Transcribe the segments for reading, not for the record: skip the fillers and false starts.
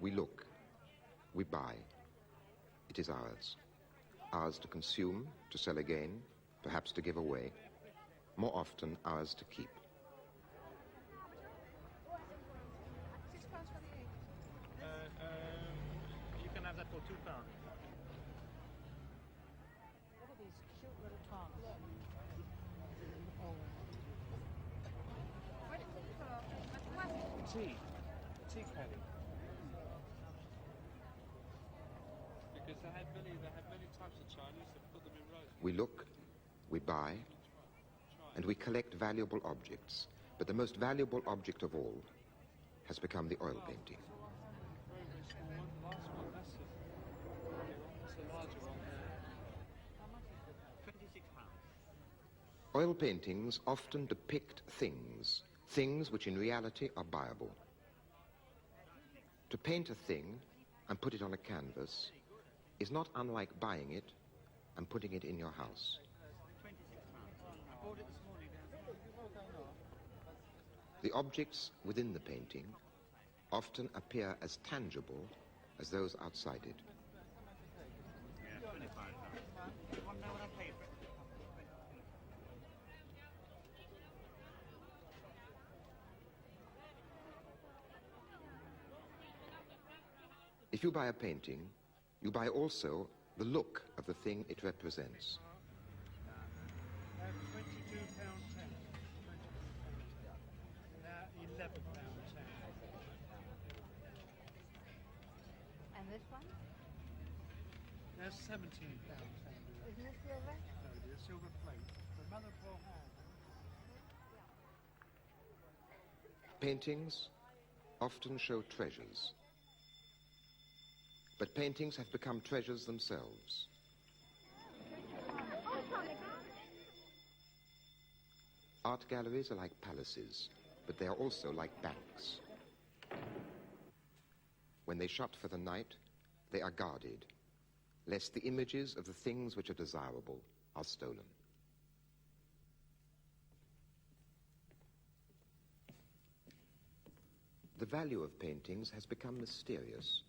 We look, we buy. It is ours. Ours to consume, to sell again, perhaps to give away. More often, ours to keep. £6 for the egg. You can have that for £2. Look at these cute little tongs. Tea caddy. Because they had many types of Chinese that put them in rows. We look, we buy, and we collect valuable objects. But the most valuable object of all has become the oil painting. Very, very small one. Last one, that's a larger one. How much is it? £26. Oil paintings often depict things which in reality are buyable. To paint a thing and put it on a canvas is not unlike buying it and putting it in your house. £26. I bought it this morning. The objects within the painting often appear as tangible as those outside it. Yeah, £25. You want to know what I paid for it? If you buy a painting, you buy also the look of the thing it represents. £22.10. Now £11.10. And this one? That's £17.10. Isn't it silver? No, the silver plate. The mother of pearl hand. Paintings often show treasures. But paintings have become treasures themselves. Art galleries are like palaces, but they are also like banks. When they shut for the night, they are guarded, lest the images of the things which are desirable are stolen. The value of paintings has become mysterious.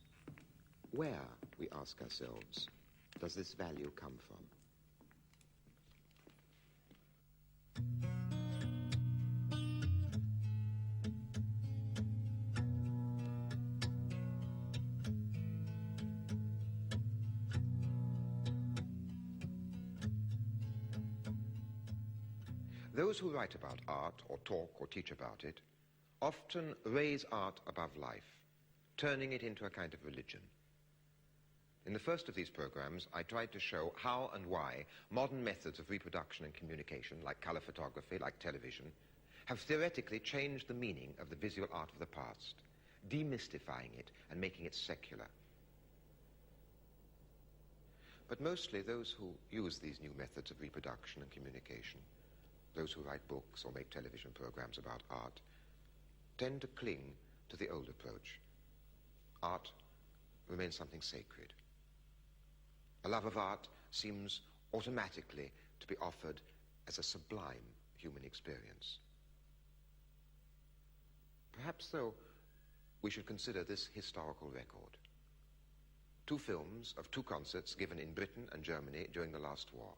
Where, we ask ourselves, does this value come from? Those who write about art or talk or teach about it often raise art above life, turning it into a kind of religion. In the first of these programs, I tried to show how and why modern methods of reproduction and communication, like color photography, like television, have theoretically changed the meaning of the visual art of the past, demystifying it and making it secular. But mostly those who use these new methods of reproduction and communication, those who write books or make television programs about art, tend to cling to the old approach. Art remains something sacred. A love of art seems automatically to be offered as a sublime human experience. Perhaps, though, we should consider this historical record. 2 films of 2 concerts given in Britain and Germany during the last war.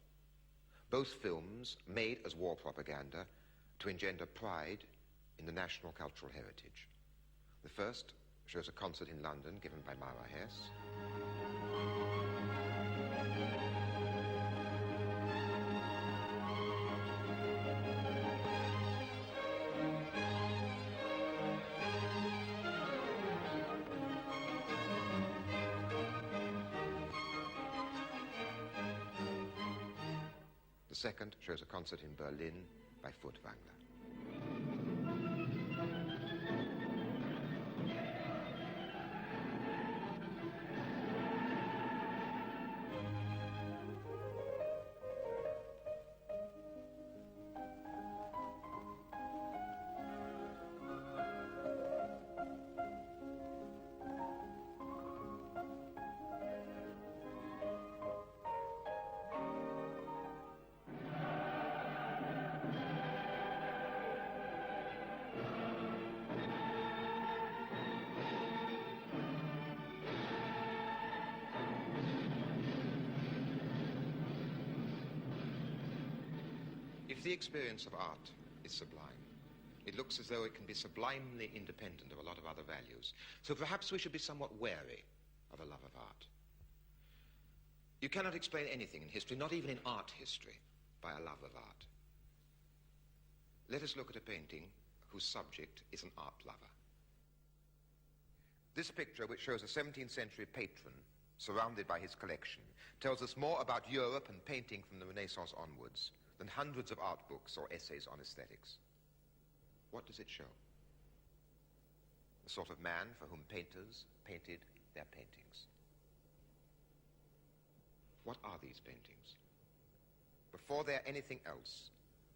Both films made as war propaganda to engender pride in the national cultural heritage. The first shows a concert in London given by Mara Hess. The second shows a concert in Berlin by Furtwängler. If the experience of art is sublime, it looks as though it can be sublimely independent of a lot of other values. So perhaps we should be somewhat wary of a love of art. You cannot explain anything in history, not even in art history, by a love of art. Let us look at a painting whose subject is an art lover. This picture, which shows a 17th century patron surrounded by his collection, tells us more about Europe and painting from the Renaissance onwards than hundreds of art books or essays on aesthetics. What does it show? The sort of man for whom painters painted their paintings. What are these paintings? Before they're anything else,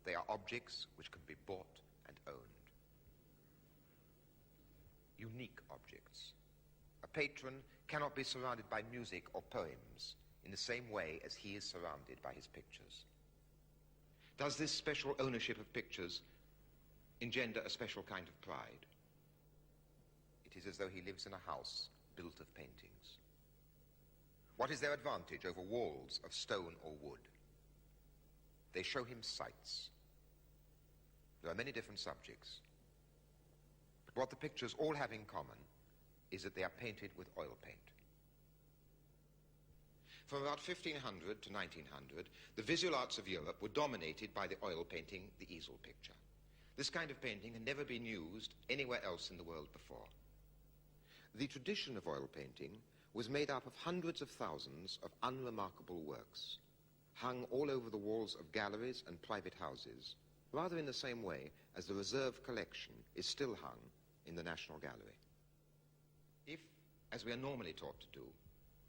they are objects which can be bought and owned. Unique objects. A patron cannot be surrounded by music or poems in the same way as he is surrounded by his pictures. Does this special ownership of pictures engender a special kind of pride? It is as though he lives in a house built of paintings. What is their advantage over walls of stone or wood? They show him sights. There are many different subjects. But what the pictures all have in common is that they are painted with oil paint. From about 1500 to 1900, the visual arts of Europe were dominated by the oil painting, the easel picture. This kind of painting had never been used anywhere else in the world before. The tradition of oil painting was made up of hundreds of thousands of unremarkable works, hung all over the walls of galleries and private houses, rather in the same way as the reserve collection is still hung in the National Gallery. If, as we are normally taught to do,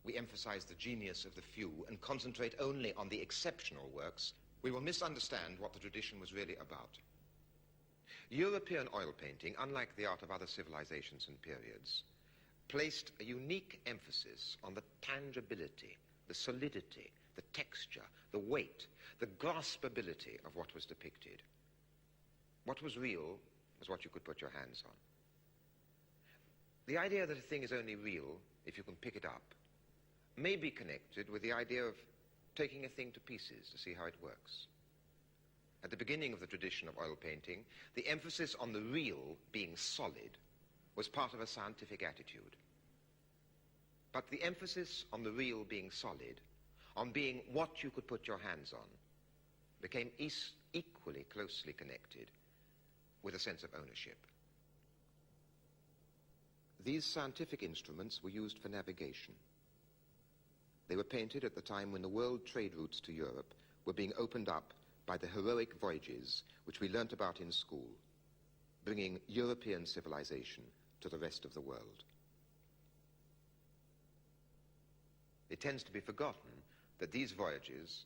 we emphasize the genius of the few and concentrate only on the exceptional works, we will misunderstand what the tradition was really about. European oil painting, unlike the art of other civilizations and periods, placed a unique emphasis on the tangibility, the solidity, the texture, the weight, the graspability of what was depicted. What was real was what you could put your hands on. The idea that a thing is only real if you can pick it up may be connected with the idea of taking a thing to pieces to see how it works. At the beginning of the tradition of oil painting, the emphasis on the real being solid was part of a scientific attitude. But the emphasis on the real being solid, on being what you could put your hands on, became equally closely connected with a sense of ownership. These scientific instruments were used for navigation. They were painted at the time when the world trade routes to Europe were being opened up by the heroic voyages which we learnt about in school, bringing European civilization to the rest of the world. It tends to be forgotten that these voyages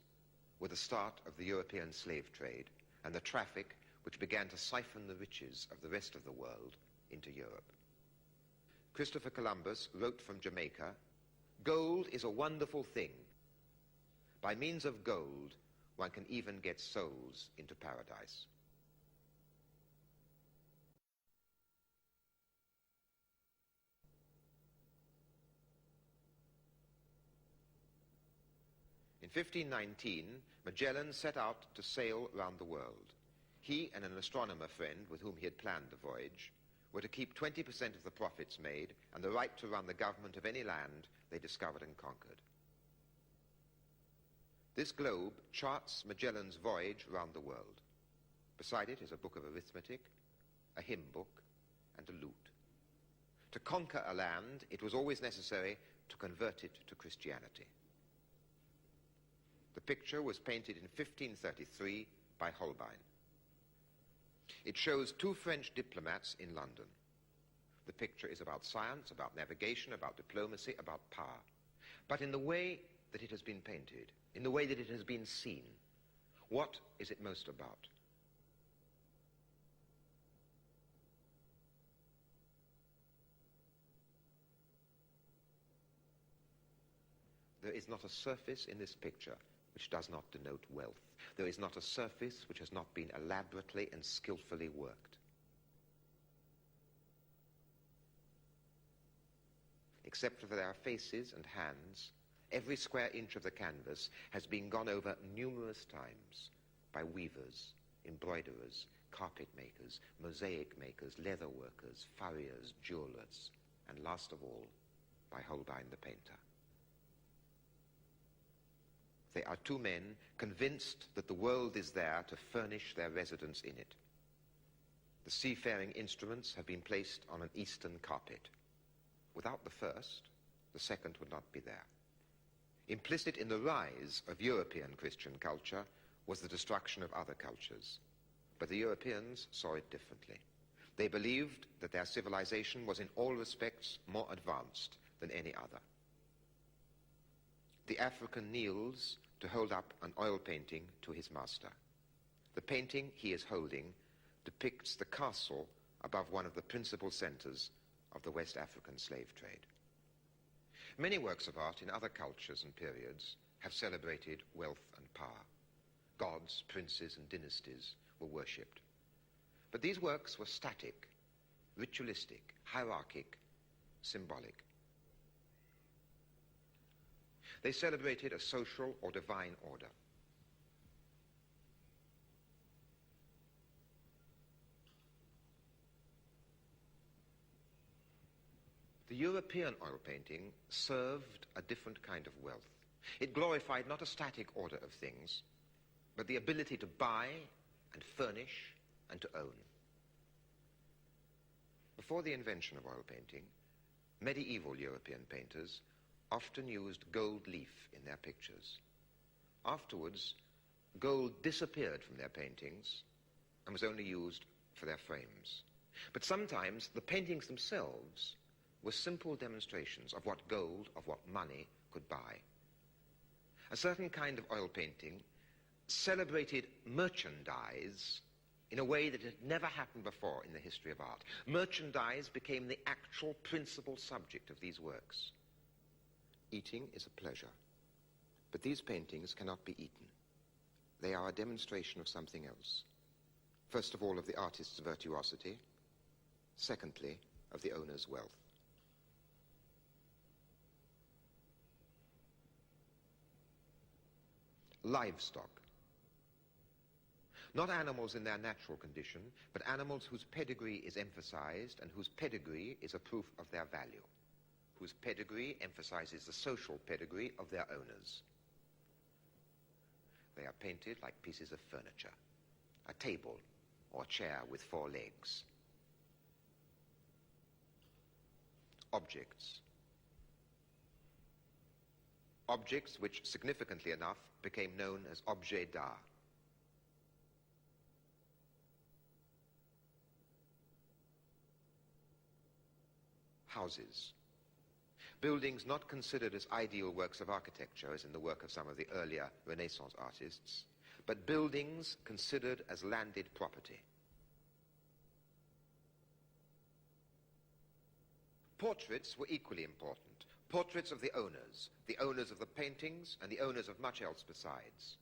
were the start of the European slave trade and the traffic which began to siphon the riches of the rest of the world into Europe. Christopher Columbus wrote from Jamaica, "Gold is a wonderful thing. By means of gold, one can even get souls into paradise." In 1519, Magellan set out to sail round the world. He and an astronomer friend with whom he had planned the voyage were to keep 20% of the profits made and the right to run the government of any land they discovered and conquered. This globe charts Magellan's voyage round the world. Beside it is a book of arithmetic, a hymn book, and a lute. To conquer a land, it was always necessary to convert it to Christianity. The picture was painted in 1533 by Holbein. It shows two French diplomats in London. The picture is about science, about navigation, about diplomacy, about power. But in the way that it has been painted, in the way that it has been seen, what is it most about? There is not a surface in this picture which does not denote wealth. There is not a surface which has not been elaborately and skillfully worked. Except for their faces and hands, every square inch of the canvas has been gone over numerous times by weavers, embroiderers, carpet makers, mosaic makers, leather workers, furriers, jewelers, and last of all, by Holbein the painter. They are two men convinced that the world is there to furnish their residence in it. The seafaring instruments have been placed on an eastern carpet. Without the first, the second would not be there. Implicit in the rise of European Christian culture was the destruction of other cultures. But the Europeans saw it differently. They believed that their civilization was in all respects more advanced than any other. The African kneels to hold up an oil painting to his master. The painting he is holding depicts the castle above one of the principal centers of the West African slave trade. Many works of art in other cultures and periods have celebrated wealth and power. Gods, princes, and dynasties were worshipped. But these works were static, ritualistic, hierarchic, symbolic. They celebrated a social or divine order. The European oil painting served a different kind of wealth. It glorified not a static order of things, but the ability to buy and furnish and to own. Before the invention of oil painting, medieval European painters often used gold leaf in their pictures. Afterwards, gold disappeared from their paintings and was only used for their frames. But sometimes the paintings themselves were simple demonstrations of what gold, of what money could buy. A certain kind of oil painting celebrated merchandise in a way that had never happened before in the history of art. Merchandise became the actual principal subject of these works. Eating is a pleasure, but these paintings cannot be eaten. They are a demonstration of something else. First of all, of the artist's virtuosity. Secondly, of the owner's wealth. Livestock. Not animals in their natural condition, but animals whose pedigree is emphasized and whose pedigree is a proof of their value, whose pedigree emphasizes the social pedigree of their owners. They are painted like pieces of furniture, a table or chair with 4 legs. Objects. Objects which, significantly enough, became known as objets d'art. Houses. Buildings not considered as ideal works of architecture, as in the work of some of the earlier Renaissance artists, but buildings considered as landed property. Portraits were equally important. Portraits of the owners of the paintings, and the owners of much else besides.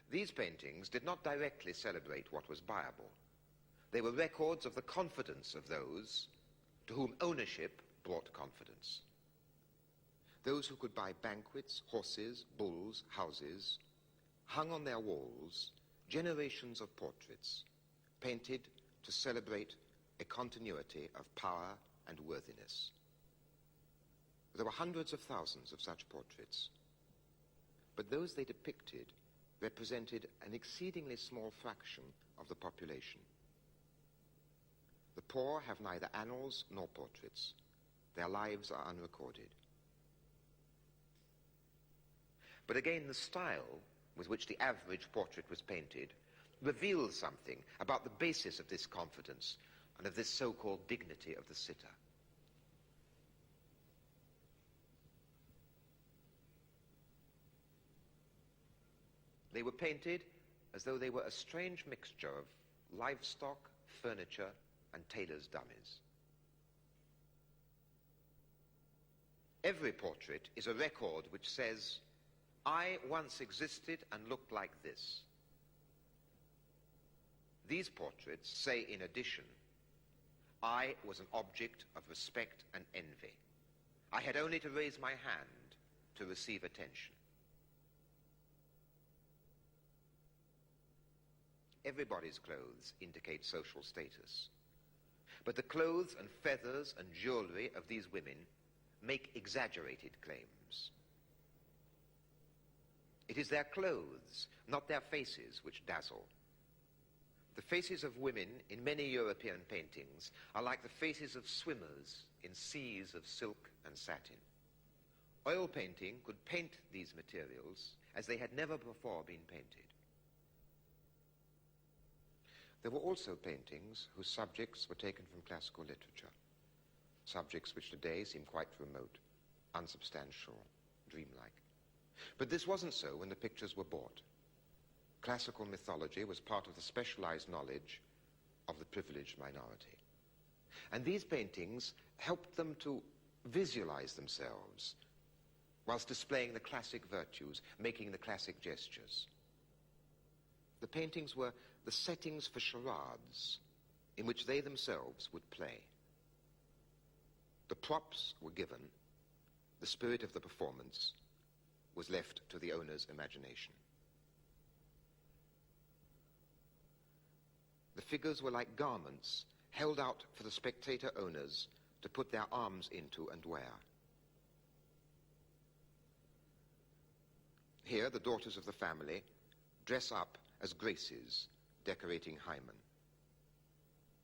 These paintings did not directly celebrate what was buyable. They were records of the confidence of those to whom ownership brought confidence. Those who could buy banquets, horses, bulls, houses, hung on their walls generations of portraits painted to celebrate a continuity of power and worthiness. There were hundreds of thousands of such portraits, but those they depicted represented an exceedingly small fraction of the population. The poor have neither annals nor portraits. Their lives are unrecorded. But again, the style with which the average portrait was painted reveals something about the basis of this confidence and of this so-called dignity of the sitter. They were painted as though they were a strange mixture of livestock, furniture, and tailor's dummies. Every portrait is a record which says, I once existed and looked like this. These portraits say, in addition, I was an object of respect and envy. I had only to raise my hand to receive attention. Everybody's clothes indicate social status. But the clothes and feathers and jewelry of these women make exaggerated claims. It is their clothes, not their faces, which dazzle. The faces of women in many European paintings are like the faces of swimmers in seas of silk and satin. Oil painting could paint these materials as they had never before been painted. There were also paintings whose subjects were taken from classical literature, subjects which today seem quite remote, unsubstantial, dreamlike. But this wasn't so when the pictures were bought. Classical mythology was part of the specialized knowledge of the privileged minority. And these paintings helped them to visualize themselves whilst displaying the classic virtues, making the classic gestures. The paintings were the settings for charades in which they themselves would play. The props were given, the spirit of the performance was left to the owner's imagination. The figures were like garments held out for the spectator owners to put their arms into and wear. Here, the daughters of the family dress up as graces decorating Hymen.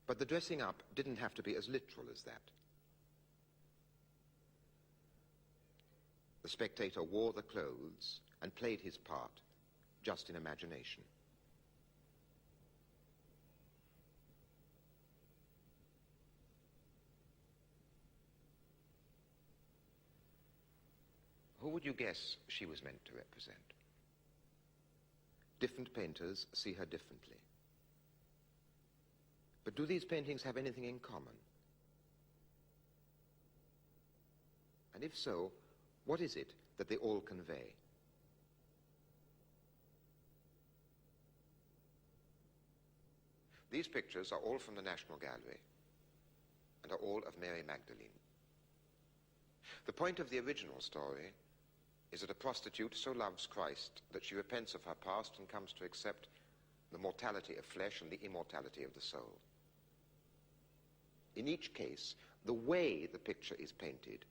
But the dressing up didn't have to be as literal as that. The spectator wore the clothes and played his part just in imagination. Who would you guess she was meant to represent? Different painters see her differently. But do these paintings have anything in common? And if so, what is it that they all convey? These pictures are all from the National Gallery and are all of Mary Magdalene. The point of the original story is that a prostitute so loves Christ that she repents of her past and comes to accept the mortality of flesh and the immortality of the soul. In each case, the way the picture is painted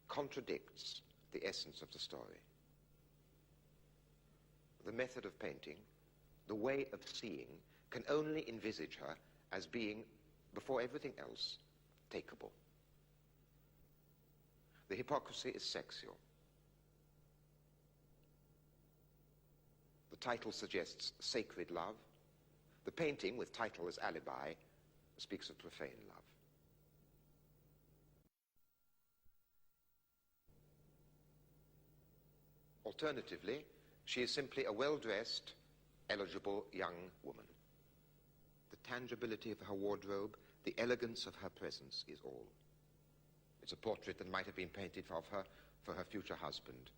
contradicts the essence of the story. The method of painting, the way of seeing, can only envisage her as being, before everything else, takeable. The hypocrisy is sexual. The title suggests sacred love. The painting, with title as alibi, speaks of profane love. Alternatively, she is simply a well-dressed, eligible young woman. The tangibility of her wardrobe, the elegance of her presence is all. It's a portrait that might have been painted of her for her future husband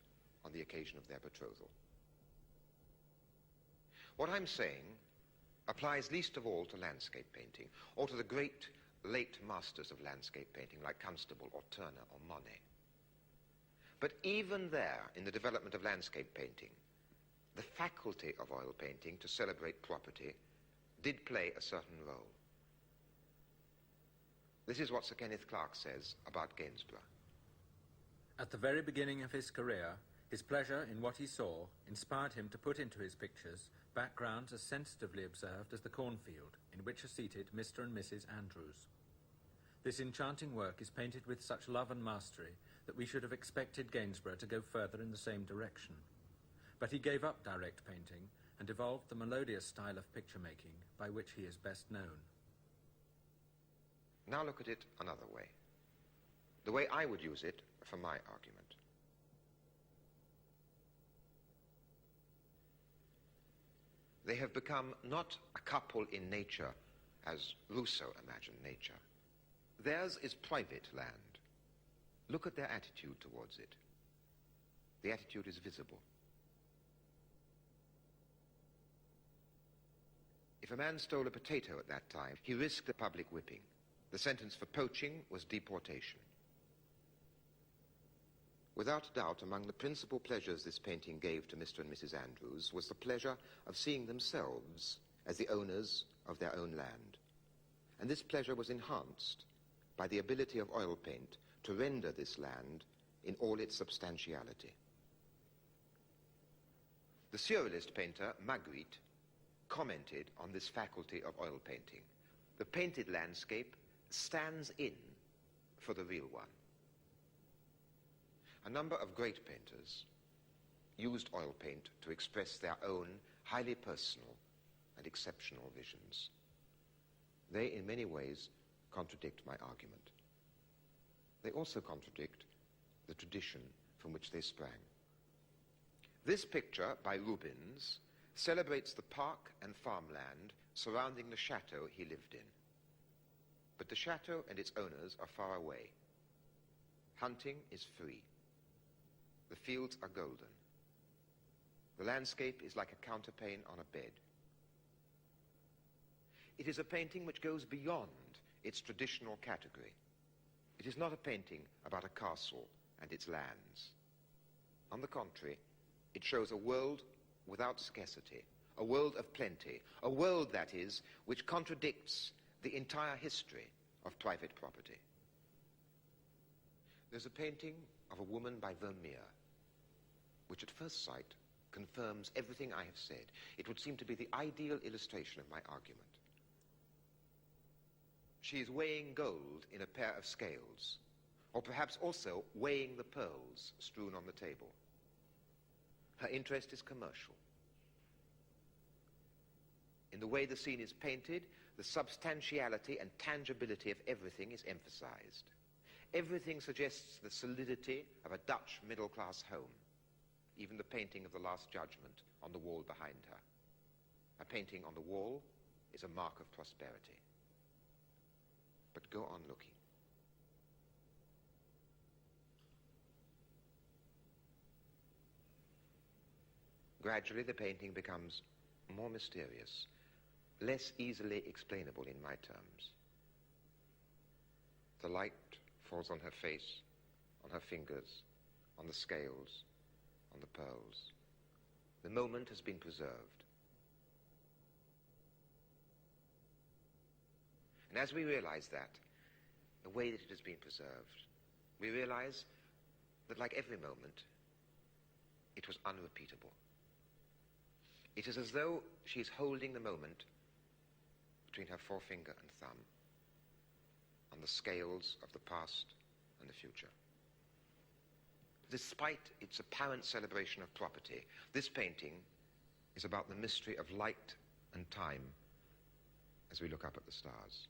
on the occasion of their betrothal. What I'm saying applies least of all to landscape painting, or to the great late masters of landscape painting like Constable or Turner or Monet. But even there, in the development of landscape painting, the faculty of oil painting to celebrate property did play a certain role. This is what Sir Kenneth Clark says about Gainsborough. At the very beginning of his career, his pleasure in what he saw inspired him to put into his pictures backgrounds as sensitively observed as the cornfield in which are seated Mr. and Mrs. Andrews. This enchanting work is painted with such love and mastery that we should have expected Gainsborough to go further in the same direction. But he gave up direct painting and evolved the melodious style of picture-making by which he is best known. Now look at it another way, the way I would use it for my argument. They have become not a couple in nature, as Rousseau imagined nature. Theirs is private land. Look at their attitude towards it. The attitude is visible. If a man stole a potato at that time, he risked a public whipping. The sentence for poaching was deportation. Without doubt, among the principal pleasures this painting gave to Mr. and Mrs. Andrews was the pleasure of seeing themselves as the owners of their own land. And this pleasure was enhanced by the ability of oil paint to render this land in all its substantiality. The surrealist painter, Magritte, commented on this faculty of oil painting. The painted landscape stands in for the real one. A number of great painters used oil paint to express their own highly personal and exceptional visions. They, in many ways, contradict my argument. They also contradict the tradition from which they sprang. This picture by Rubens celebrates the park and farmland surrounding the chateau he lived in. But the chateau and its owners are far away. Hunting is free. The fields are golden. The landscape is like a counterpane on a bed. It is a painting which goes beyond its traditional category. It is not a painting about a castle and its lands. On the contrary, it shows a world without scarcity, a world of plenty, a world, that is, which contradicts the entire history of private property. There's a painting of a woman by Vermeer, which at first sight confirms everything I have said. It would seem to be the ideal illustration of my argument. She is weighing gold in a pair of scales, or perhaps also weighing the pearls strewn on the table. Her interest is commercial. In the way the scene is painted, the substantiality and tangibility of everything is emphasized. Everything suggests the solidity of a Dutch middle-class home, even the painting of the Last Judgment on the wall behind her. A painting on the wall is a mark of prosperity. But go on looking. Gradually, the painting becomes more mysterious, less easily explainable in my terms. The light falls on her face, on her fingers, on the scales, on the pearls. The moment has been preserved. And as we realize that, the way that it has been preserved, we realize that, like every moment, it was unrepeatable. It is as though she is holding the moment between her forefinger and thumb on the scales of the past and the future. Despite its apparent celebration of property, this painting is about the mystery of light and time as we look up at the stars.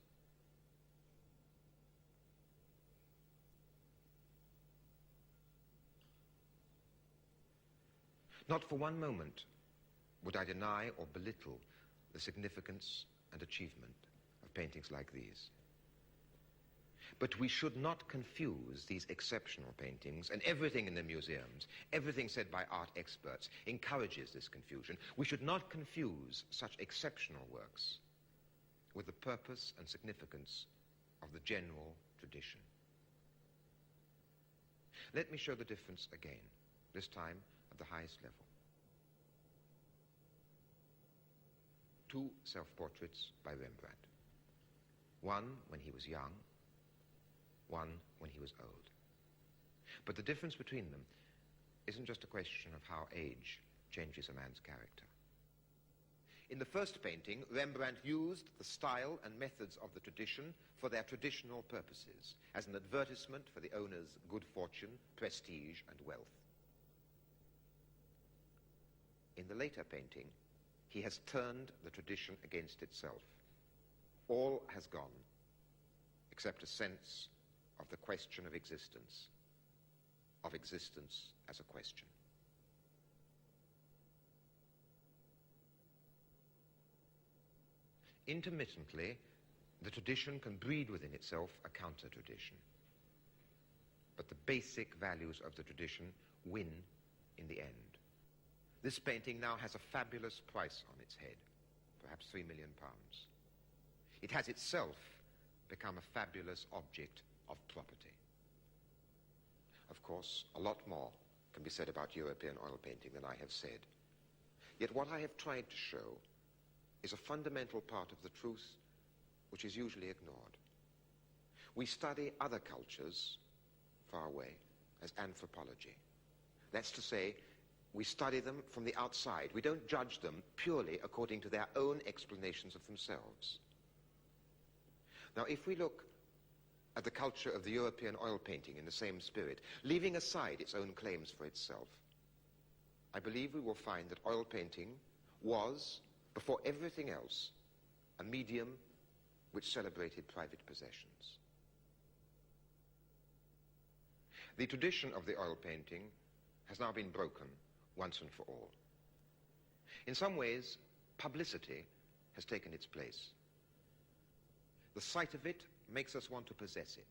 Not for one moment would I deny or belittle the significance and achievement of paintings like these. But we should not confuse these exceptional paintings, and everything in the museums, everything said by art experts, encourages this confusion. We should not confuse such exceptional works with the purpose and significance of the general tradition. Let me show the difference again, this time at the highest level. Two self-portraits by Rembrandt. One when he was young, one when he was old. But the difference between them isn't just a question of how age changes a man's character. In the first painting, Rembrandt used the style and methods of the tradition for their traditional purposes, as an advertisement for the owner's good fortune, prestige, and wealth. In the later painting, he has turned the tradition against itself. All has gone, except a sense of the question of existence as a question. Intermittently, the tradition can breed within itself a counter-tradition. But the basic values of the tradition win in the end. This painting now has a fabulous price on its head, perhaps £3 million. It has itself become a fabulous object of property. Of course, a lot more can be said about European oil painting than I have said. Yet what I have tried to show is a fundamental part of the truth which is usually ignored. We study other cultures far away as anthropology. That's to say, we study them from the outside. We don't judge them purely according to their own explanations of themselves. Now, if we look at the culture of the European oil painting in the same spirit, leaving aside its own claims for itself, I believe we will find that oil painting was, before everything else, a medium which celebrated private possessions. The tradition of the oil painting has now been broken once and for all. In some ways, publicity has taken its place. The sight of it makes us want to possess it.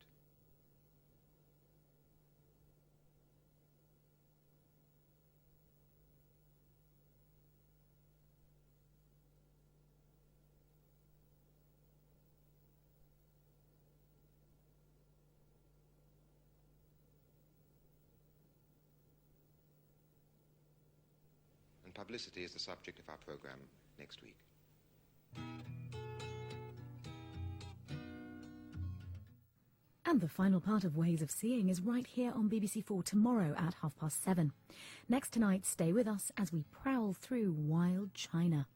And publicity is the subject of our program next week. And the final part of Ways of Seeing is right here on BBC4 tomorrow at 7:30. Next tonight, stay with us as we prowl through wild China.